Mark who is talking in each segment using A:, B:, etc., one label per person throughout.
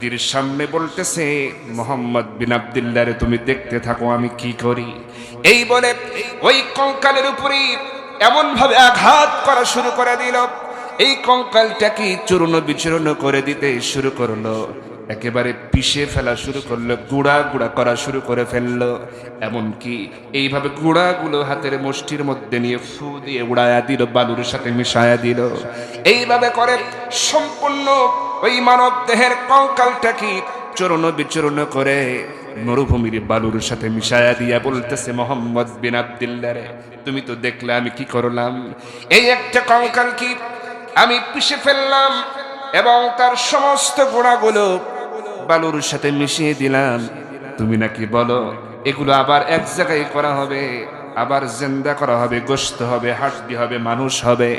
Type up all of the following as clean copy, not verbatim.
A: সামনে বলতেছে, মোহাম্মদ বিন আব্দুল্লাহ রে তুমি দেখতে থাকো আমি কি করি। এই বলে ওই কঙ্কালের উপরে এমন ভাবে আঘাত করা শুরু করে দিল, এই কঙ্কালটাকে চূর্ণ বিচূর্ণ করে দিতে শুরু করলো, একেবারে পিষে ফেলা শুরু করলো, গুঁড়া গুঁড়া করা শুরু করে ফেললো। এমনকি এইভাবে গুঁড়াগুলো হাতের মুষ্টির মধ্যে নিয়ে ফু দিয়ে উড়ায়া দিল, বালুর সাথে মিশায়া দিল। এইভাবে করে সম্পূর্ণ ওই মানব দেহের কঙ্কালটাকে চূর্ণ বিচূর্ণ করে মরুভূমির বালুর সাথে মিশায়া দিয়া বলতেছে, মোহাম্মদ বিন আব্দুল্লাহ রে তুমি তো দেখলে আমি কি করলাম। এই একটা কঙ্কাল কি আমি পিষে ফেললাম এবং তার সমস্ত গুণাগুলো বালুর সাথে মিশিয়ে দিলাম। তুমি নাকি বলো এগুলো আবার এক জায়গায় করা হবে, আবার জিন্দা করা হবে, গোশত হবে, হাড্ডি হবে, মানুষ হবে,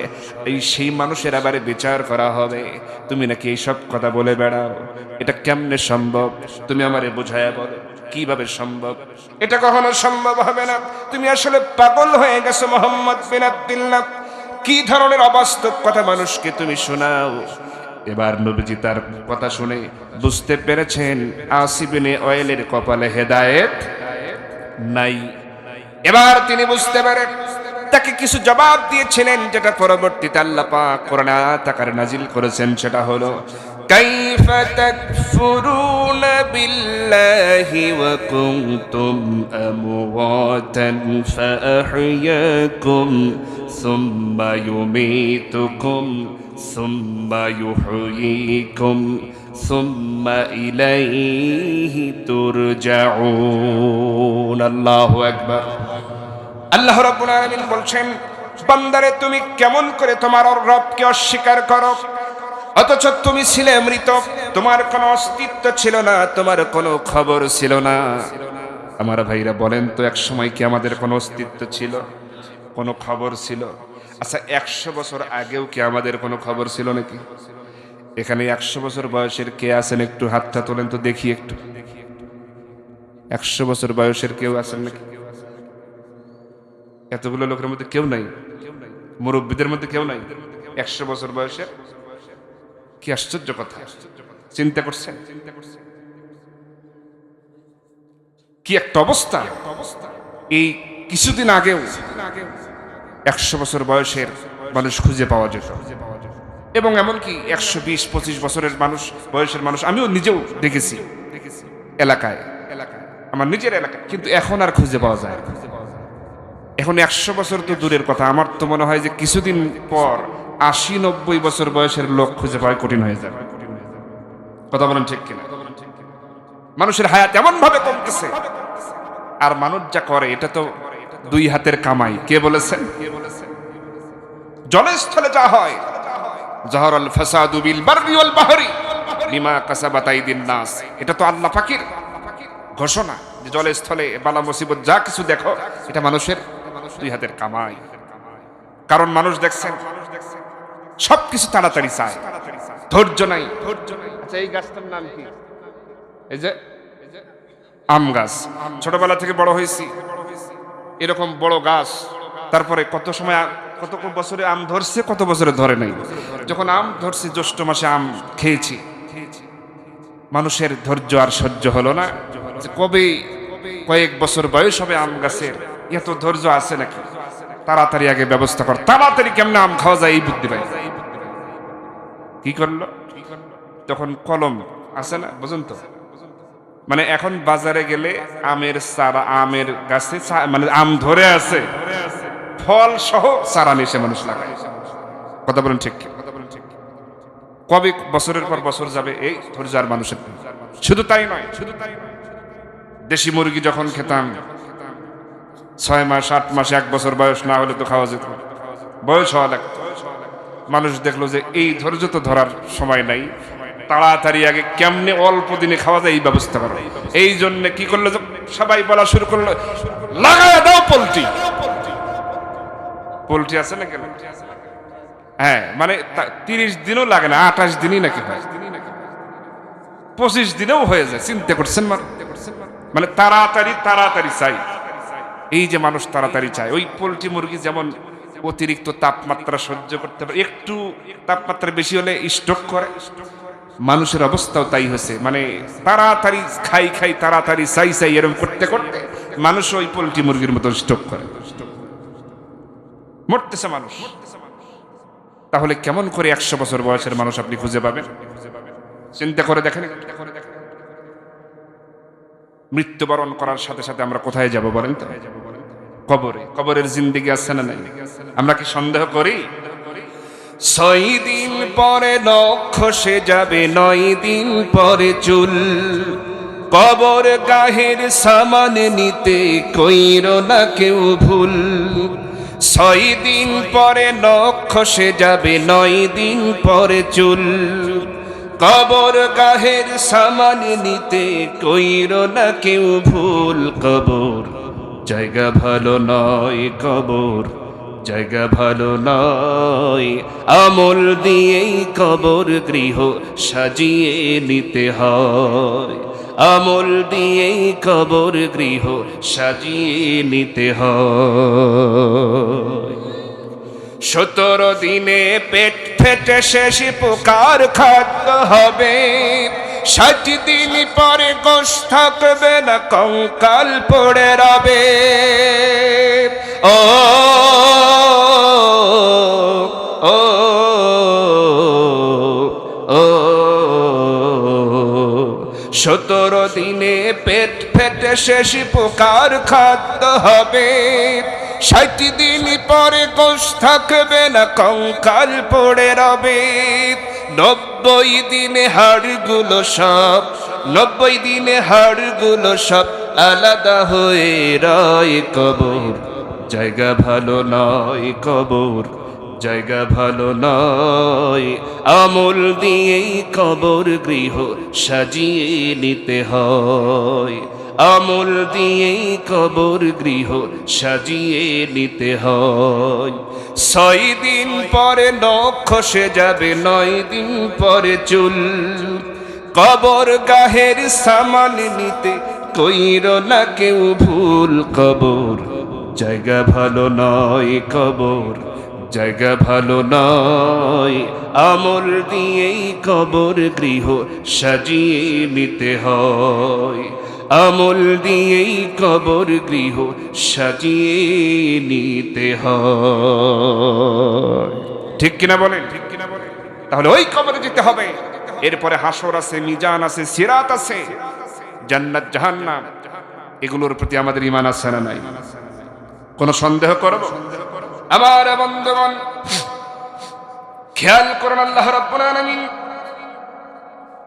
A: এই সেই মানুষের আবার বিচার করা হবে। তুমি নাকি এইসব কথা বলে বেড়াও, এটা কেমনে সম্ভব? তুমি আমারে বোঝায়া বলো কিভাবে সম্ভব? এটা কখনো সম্ভব হবে না। তুমি আসলে পাগল হয়ে গেছো মোহাম্মদ বিন আব্দুল্লাহ। কি ধরনের অবাস্তব কথা মানুষকে তুমি শোনাও। এবার নবীজি তার কথা শুনে বুঝতে পেরেছেন আসিফ ইবনে ওয়াইলের কপালে হেদায়েত নাই। এবার তিনি বুঝতে পারে তাকে কিছু জবাব দিয়েছিলেন, যেটা পরবর্তীতে আল্লাহ পাক কোরআনে আয়াত আকারে নাজিল করেছেন। সেটা হলো, কাইফা তাকফুরুনা বিল্লাহি ওয়া কুনতুম আমওয়াতান ফাআহইয়াকুম সুম্মা ইউমীতুকুম সুম্মা ইউহয়ীকুম সুম্মা ইলাইহি তুরজাউন। আল্লাহু আকবার। আল্লাহ রাব্বুল আলামিন বলছেন, বান্দারে তুমি কেমন করে তোমার রবকে অস্বীকার করো, অথচ তুমি ছিলে মৃত, তোমার কোনো অস্তিত্ব ছিল না, তোমার কোনো খবর ছিল না। আমার ভাইরা বলেন তো, এক সময় কি আমাদের কোনো অস্তিত্ব ছিল, কোনো খবর ছিল? আচ্ছা, 100 বছর আগেও কি আমাদের কোনো খবর ছিল নাকি? এখানে 100 বছর বয়সের কে আছেন? একটু হাতটা তোলেন তো দেখি একটু। 100 বছর বয়সের কেউ আছেন নাকি? এতগুলো লোকের মধ্যে কেউ নাই? মুরব্বীদের মধ্যে কেউ নাই 100 বছর বয়সের? কি আশ্চর্য কথা! চিন্তা করছেন কি একটা অবস্থা? এই কিছুদিন আগেও 100 বছর বয়সের মানুষ খুঁজে পাওয়া যেত, এবং এমনকি 120-25 বছরের মানুষ, বয়সের মানুষ আমিও নিজেও দেখেছি এলাকায়, আমার নিজের এলাকায়, কিন্তু এখন আর খুঁজে পাওয়া যায় না। এখন 100 বছর তো দূরের কথা, আমার তো মনে হয় যে কিছুদিন পর 80-90 বছর বয়সের লোক খুঁজে পাওয়া কঠিন হয়ে যাবে। কথা বলেন ঠিক কিনা? মানুষের হায়াত এমন ভাবে কমতেছে, আর মানুষ যা করে এটা তো 2 হাতের কামাই। কে বলেছেন? জলস্থলে যা হয়, জাহারাল ফাসাদু বিল বাররি ওয়াল বাহরি বিমা কাসাবাত আইদিন নাস, এটা তো আল্লাহ পাকের ঘোষণা যে জলস্থলে বালা মুসিবত যা কিছু দেখো এটা মানুষের 2 হাতের কামাই। কারণ মানুষ দেখছেন সবকিছু তাড়াতাড়ি চায়, ধৈর্য নাই। আচ্ছা, এই গাছটার নাম কি? এই যে আম গাছ। ছোটবেলা থেকে বড় হয়েছি, এরকম বড় গাছ, তারপরে কত সময়, কত বছরে আম ধরছে, কত বছরে ধরে নাই। যখন আম ধরছে জ্যৈষ্ঠ মাসে আম খেয়েছি, মানুষের ধৈর্য আর সহ্য হলো না। কবে কয়েক বছর বয়স হবে আম গাছের, এত ধৈর্য আছে নাকি? তাড়াতাড়ি আগে ব্যবস্থা কর, তাড়াতাড়ি কেমনে আম খাওয়া যায় এই বুদ্ধি পাই। কি করলো? তখন কলম আছে না, বুঝুন তো, মানে এখন বাজারে গেলে আমের চারা, আমের গাছে মানে আম ধরে আছে, ফল সহ চারা নিয়ে মানুষ লাগায়। কথা বলেন ঠিক? কবে বছরের পর বছর যাবে এই ধৈর্য আর মানুষের। শুধু তাই নয়, দেশি মুরগি যখন খেতাম 6 মাস 8 মাস 1 বছর বয়স না হলে তো খাওয়া যেত, বয়স হওয়া লাগতো। মানুষ দেখলো যে এই ধৈর্য তো ধরার সময় নাই, তাড়াতাড়ি আগে কেমনে অল্প দিনে খাওয়া যায় এই ব্যবস্থা করো। এই জন্য কি করলো, সবাই বলা শুরু করলো, লাগায় দাও পোল্ট্রি। পোল্ট্রি আছে না কেন? হ্যাঁ, মানে 30 দিনও লাগে না, 28 দিনই নাকি হয়, 25 দিনেও হয়ে যায়। চিন্তা করছেন? মানে তাড়াতাড়ি তাড়াতাড়ি চাই। এই যে মানুষ তাড়াতাড়ি চায়, ওই পোল্ট্রি মুরগি যেমন অতিরিক্ত তাপমাত্রা সহ্য করতে পারে, একটু তাপমাত্রা বেশি হলে স্ট্রোক করে, মানুষের অবস্থাও তাই হয়েছে, মানে তাড়াতাড়ি খাই খাই তাড়াতাড়ি চাই চাই এরকম করতে করতে মানুষ ওই পোল্ট্রি মুরগির মতো স্টক করে, মরতেছে মানুষ। তাহলে কেমন করে 100 বছর বয়সের মানুষ আপনি খুঁজে পাবেন? চিন্তা করে দেখেন। মৃত্যুবরণ করার সাথে সাথে আমরা কোথায় যাব বলেন তো? কবরে। কবরের জিন্দেগি আছে না নাই? আমরা কি সন্দেহ করি? 6 দিন পরে নখ খসে যাবে, 9 দিন পরে চুল। কবর গাহের সামান নিতে কইরো না কেউ ভুল। 6 দিন পরে নখ খসে যাবে, 9 দিন পরে চুল। কবর গাহের সামান নিতে কইরো না কেউ ভুল। কবর জায়গা ভালো নয়, কবর জায়গা ভালো নয়। আমল দিয়েই কবর গৃহ সাজিয়ে নিতে হয়, আমল দিয়েই কবর গৃহ সাজিয়ে নিতে হয়। 17 দিনে পেট ফেটে শেষ পোকার খাদ্য হবে, 60 দিন পরে গোশ থাকবে না, কঙ্কাল পড়ে রবে। ও ও ও 17 দিনে পেট ফেটে শেষ পোকার খাদ্য হবে, 60 দিন পরে গোশ থাকবে না, কঙ্কাল পড়ে রবে। 90 দিনে হাড়গুলো সব, 90 দিনে হাড়গুলো সব আলাদা হয়ে রয়। কবর জায়গা ভালো নয়, কবর জায়গা ভালো নয়। আমল দিয়েই কবর গৃহ সাজিয়ে নিতে হয়, আমল দিয়েই কবর গৃহ সাজিয়ে নিতে হয়। 6 দিন পরে নখ খসে যাবে, 9 দিন পরে চুল। কবর গাহের সামান নিতে কইরো না কেউ ভুল। কবর জায়গা ভালো নয়, কবর জায়গা ভালো নয়। আমল দিয়েই কবর গৃহ সাজিয়ে নিতে হয়, আমল দিয়েই কবর গৃহ সাজিয়ে নিতে হয়। ঠিক কিনা বলেন? ঠিক কিনা বলেন? তাহলে ওই কবরে যেতে হবে। এরপরে হাসর আছে, মিজান আছে, সিরাত আছে, জান্নাত জাহান্নাম, এগুলোর প্রতি আমাদের ঈমান আছে না নাই? কোনো সন্দেহ করব? আমার বন্ধুগণ, খেয়াল করুন, আল্লাহ রাব্বুল আলামিন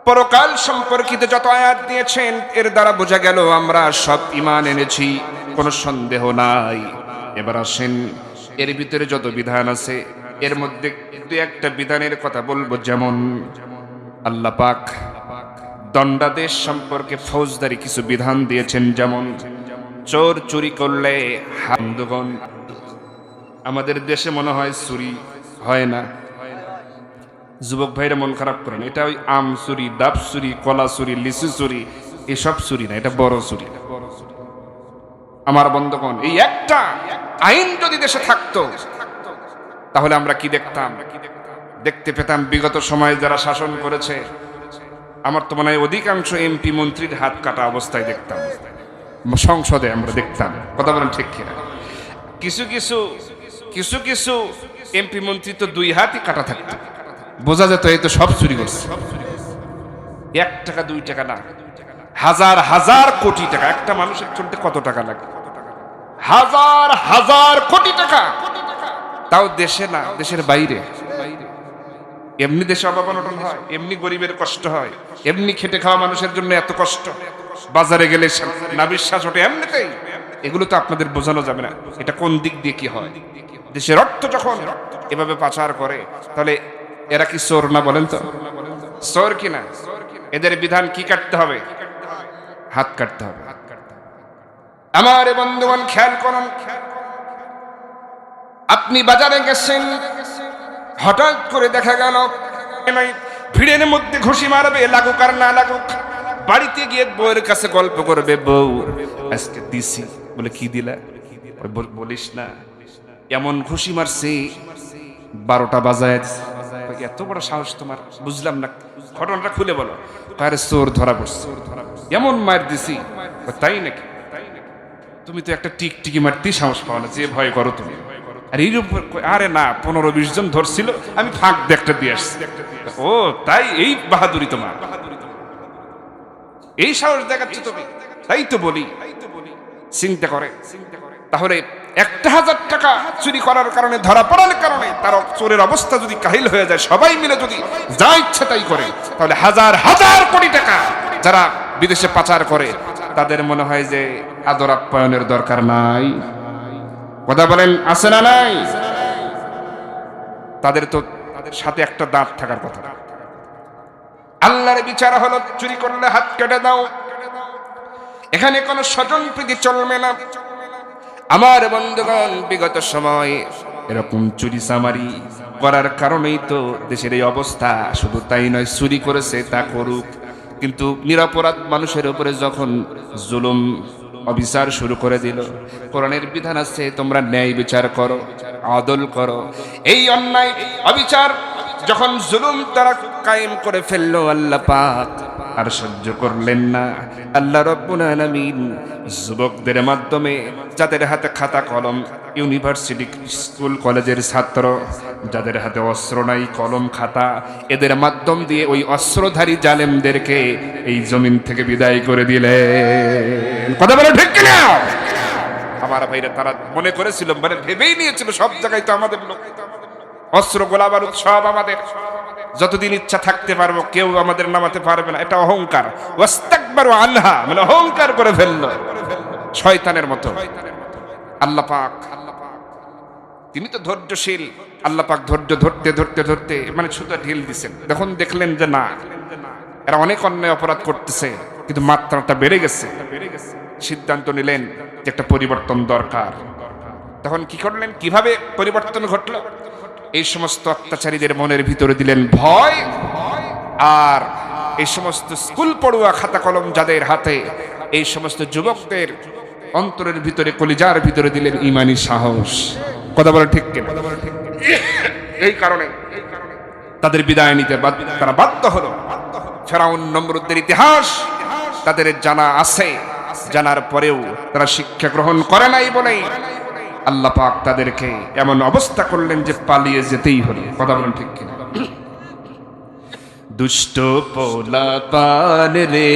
A: পরকাল সম্পর্কিত যত আয়াত দিয়েছেন এর দ্বারা বোঝা গেল আমরা সব ঈমান এনেছি, কোনো সন্দেহ নাই। এবার আসেন, এর ভিতরে যত বিধান আছে এর মধ্যে 2-1টা বিধানের কথা বলবো। যেমন আল্লাহ পাক দণ্ডাদেশ সম্পর্কে ফৌজদারি কিছু বিধান দিয়েছেন। যেমন চোর চুরি করলে, বন্ধুগণ আমাদের দেশে মনে হয় চুরি হয় না, যুবক ভাইরা মন খারাপ করেন, এটা ওই আম চুরি, ডাব চুরি, কলা চুরি, লিচু চুরি, এসব চুরি না, এটা বড় চুরি। আমার বন্ধুগণ, এই একটা আইন যদি দেশে থাকতো তাহলে আমরা কি দেখতাম? দেখতে পেতাম বিগত সময়ে যারা শাসন করেছে, আমার তো মনে হয় অধিকাংশ এমপি মন্ত্রীর হাত কাটা অবস্থায় দেখতাম, সংসদে আমরা দেখতাম। কথা বলেন ঠিক কিনা? কিছু কিছু কিছু কিছু এমপি মন্ত্রী তো 2 হাতই কাটা থাকতো, বোঝা যেত এই তো সব চুরি করছে। 1 টাকা 2 টাকা না, হাজার হাজার কোটি টাকা। একটা মানুষের চলতে কত টাকা লাগে? হাজার হাজার কোটি টাকা। তাও দেশে না, দেশের বাইরে। এমনি দেশে অভাব অনটন হয়, এমনি গরিবের কষ্ট হয়, এমনি খেটে খাওয়া মানুষের জন্য এত কষ্ট, বাজারে গেলে না বিশ্বাস ওঠে এমনিতেই। এগুলো তো আপনাদের বোঝানো যাবে না, এটা কোন দিক দিয়ে কি হয়। দেশের অর্থ যখন এভাবে পাচার করে তাহলে এরা কি চোর না? বলেন তো, চোর কিনা? এদের বিধান কি কাটতে হবে? হাত কাটতে হবে। আমার বন্ধুগণ খেয়াল করুন, আপনি বাজারে গেছেন, হঠাৎ করে দেখা গেল ভিড়ের মধ্যে ঘুষি মারবে, লাগুক আর না লাগুক। বাড়িতে গিয়ে বউয়ের কাছে গল্প করবে, বউ আজকে দিছি। বলে কি দিলা? বলিস না, এমন ঘুষি মারছি 12টা বাজায়। এত বড় সাহস তোমার, বুঝলাম না, ঘটনাটা খুলে বলো। আরে চোর ধরা পড়ছে, এমন মার দিছি। তাই নাকি? তুমি তো একটা টিকটিকি মারতেই সাহস পাও না, যে ভয় করো তুমি। আর এই উপর আরে না, 15-20 জন ধরছিল, আমি ফাঁক একটা দিয়ে আসছি। ও তাই, এই বাহাদুরি তোমার, এই সাহস দেখাচ্ছ তুমি? তাই তো বলি, চিন্তা করে। তাহলে 1000 টাকা চুরি করার কারণে, ধরা পড়ার কারণে তার চোরের অবস্থা যদি কাহিল হয়ে যায়, সবাই মিলে যদি যা ইচ্ছা তাই করে, তাহলে হাজার হাজার কোটি টাকা যারা বিদেশে পাচার করে তাদের মনে হয় যে আদর আপ্যায়নের দরকার নাই। কথা বলেন, আছে না নাই? তাদের তো সাথে একটা দাঁত থাকার কথা। আল্লাহর বিচার হলো চুরি করলে হাত কেটে দাও। এখানে কোনো স্বজনপ্রীতি চলবে না। আমার বন্ধুগণ, বিগত সময় এরকম চুরি চামারি করার কারণেই তো দেশের এই অবস্থা। শুধু তাই নয়, চুরি করেছে তা করুক, কিন্তু নিরপরাধ মানুষের উপরে যখন জুলুম অবিচার শুরু করে দিল, কোরআনের বিধান আছে তোমরা ন্যায় বিচার করো, আদল করো। এই অন্যায় অবিচার যখন জুলুম তারা কায়েম করে ফেললো, আল্লাহ পাক আর সহ্য করলেন না। আল্লাহ রাব্বুল আলামিন যুবকদের মাধ্যমে, যাদের হাতে খাতা কলম, ইউনিভার্সিটি স্কুল কলেজের ছাত্র, যাদের হাতে অস্ত্র নাই, কলম খাতা, এদের মাধ্যম দিয়ে ওই অস্ত্রধারী জালেমদেরকে এই জমিন থেকে বিদায় করে দিলেন। কথা বলে ঠিক কিনা? আমার ভাইরা, তারা মনে করেছিল, মানে ভেবেই নিয়েছিল সব জায়গায় তো আমাদের লোক, অস্ত্র গোলা বারুদ সব আমাদের, যতদিন ইচ্ছা থাকতে পারবো, কেউ আমাদের নামাতে পারবে না। এটা অহংকার। ওয়াস্তাকবারু আনহা, মানে অহংকার করে ফেললো শয়তানের মতো। আল্লাহ পাক, তিনি তো ধৈর্যশীল। আল্লাহ পাক ধৈর্য ধরতে ধরতে ধরতে মানে সুতা ঢিল দিছেন। যখন দেখলেন যে না, এরা অনেক অন্যায় অপরাধ করতেছে, কিন্তু মাত্রাটা বেড়ে গেছে, সিদ্ধান্ত নিলেন যে একটা পরিবর্তন দরকার। তখন কি করলেন? কিভাবে পরিবর্তন ঘটলো? এই সমস্ত অত্যাচারীদের মনের ভিতরে দিলেন ভয়, আর এই সমস্ত স্কুল পড়ুয়া খাতা কলম যাদের হাতে, এই সমস্ত যুবকদের অন্তরের ভিতরে, কলিজার ভিতরে দিলেন ঈমানী সাহস। কথা বলে ঠিক কিনা? এই কারণে তাদের বিদায় নিতে তারা বাধ্য হলো। ফেরাউন নমরুদের ইতিহাস তাদের জানা আছে, জানার পরেও তারা শিক্ষা গ্রহণ করে নাই বলেই আল্লাহ পাক তাদেরকে এমন অবস্থা করলেন যে পালিয়ে যেতেই হলো। কথা বলেন ঠিক কিনা? দুষ্ট পোলাপান রে,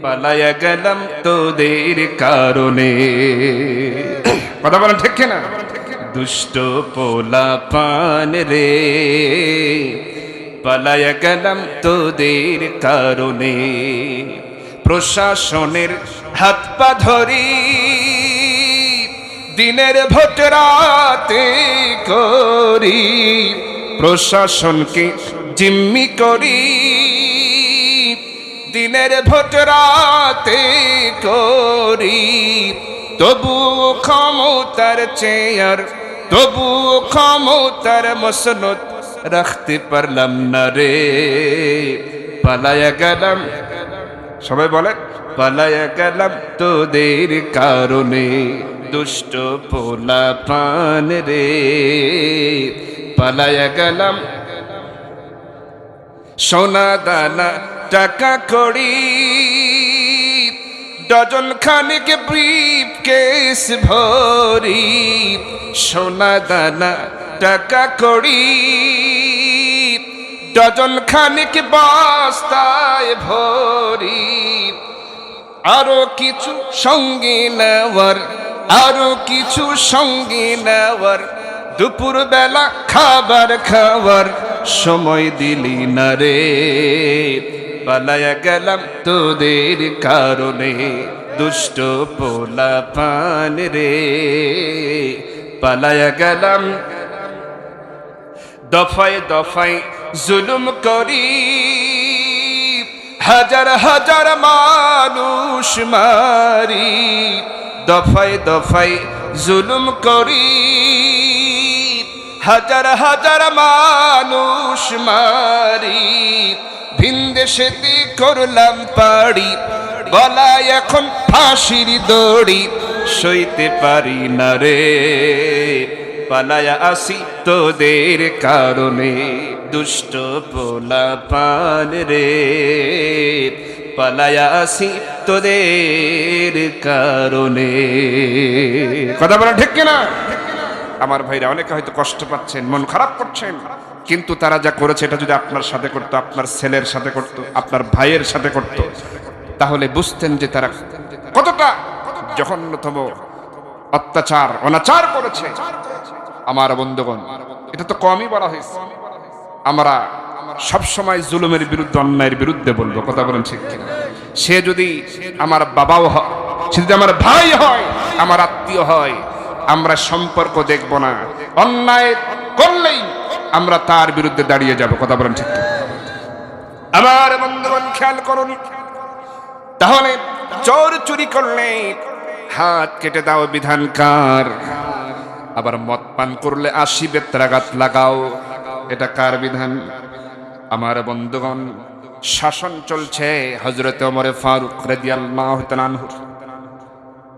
A: পালায়া গেলাম তোদের কারণে। কথা বলেন ঠিক কিনা? দুষ্ট পোলাপান রে, পালায়া গেলাম তোদের কারণে। প্রশাসনের হাত পা ধরি, দিনের ভোট রাতে করি, প্রশাসনকে জিম্মি করি, দিনের ভোট রাতে করি। তবু ক্ষমতার চেয়ার, তবু ক্ষমতার মসনদ রাখতে পারলাম না রে। পালায়া গেলাম, সবাই বলেন, পালায়া গেলাম তোদের কারণে। দুষ্ট পোলাপান রে, পালায়া গেলাম। সোনা দানা টাকা কড়ি, ডজন খানিক ব্রিফ কেস ভরি। সোনা দানা টাকা কড়ি, ডজন খানিক বস্তায় ভরি। আরো কিছু সঙ্গে নেওয়ার, আরো কিছু সঙ্গে নেওয়ার, দুপুর বেলা খাবার খাওয়ার সময় দিলি না রে। পালায়া গেলাম তোদের কারণে। দুষ্ট পোলাপান রে, পালায়া গেলাম। দফায় দফায় জুলুম করি, হাজার হাজার মানুষ মারি। দফায় দফায় জুলুম করি, হাজার হাজার মানুষ মারি। ভিনদেশেতে করলাম পাড়ি, গলায় এখন ফাঁসির দড়ি। সইতে পারি না রে, পালায়া আসি তোদের কারণে, দুষ্ট পোলাপান রে পালায়া আসি তোদের কারণে। কথা বলা ঠিক কিনা? আমার ভাইরা অনেকে হয়তো কষ্ট পাচ্ছেন, মন খারাপ করছেন, কিন্তু তারা যা করেছে এটা যদি আপনার সাথে করতো, আপনার ছেলের সাথে করতো, আপনার ভাইয়ের সাথে করতো, তাহলে বুঝতেন যে তারা কতটা জঘন্যতম অত্যাচার অনাচার করেছে। আমার বন্ধুগণ, এটা তো কমই বলা হয়েছে। আমরা সবসময় জুলুমের বিরুদ্ধে, অন্যায়ের বিরুদ্ধে বলবো। কথা বলেন ঠিক কিনা? সে যদি আমার বাবাও হয়, সে যদি আমার ভাই হয়, আমার আত্মীয় হয়, আমরা সম্পর্ক দেখব না, অন্যায় করলেই আমরা তার বিরুদ্ধে দাঁড়িয়ে যাব। কথা বলেন ঠিক কিনা? আমার বন্ধুগণ খেয়াল করুন, তাহলে চোর চুরি করলে হাত কেটে দাও বিধানকার, আবার মদ পান করলে 80 বেত্রাঘাত লাগাও, এটা কার বিধান? আমার বন্ধুগণ, শাসন চলছে হযরত ওমর ফারুক রাদিয়াল্লাহু তাআলা আনহু।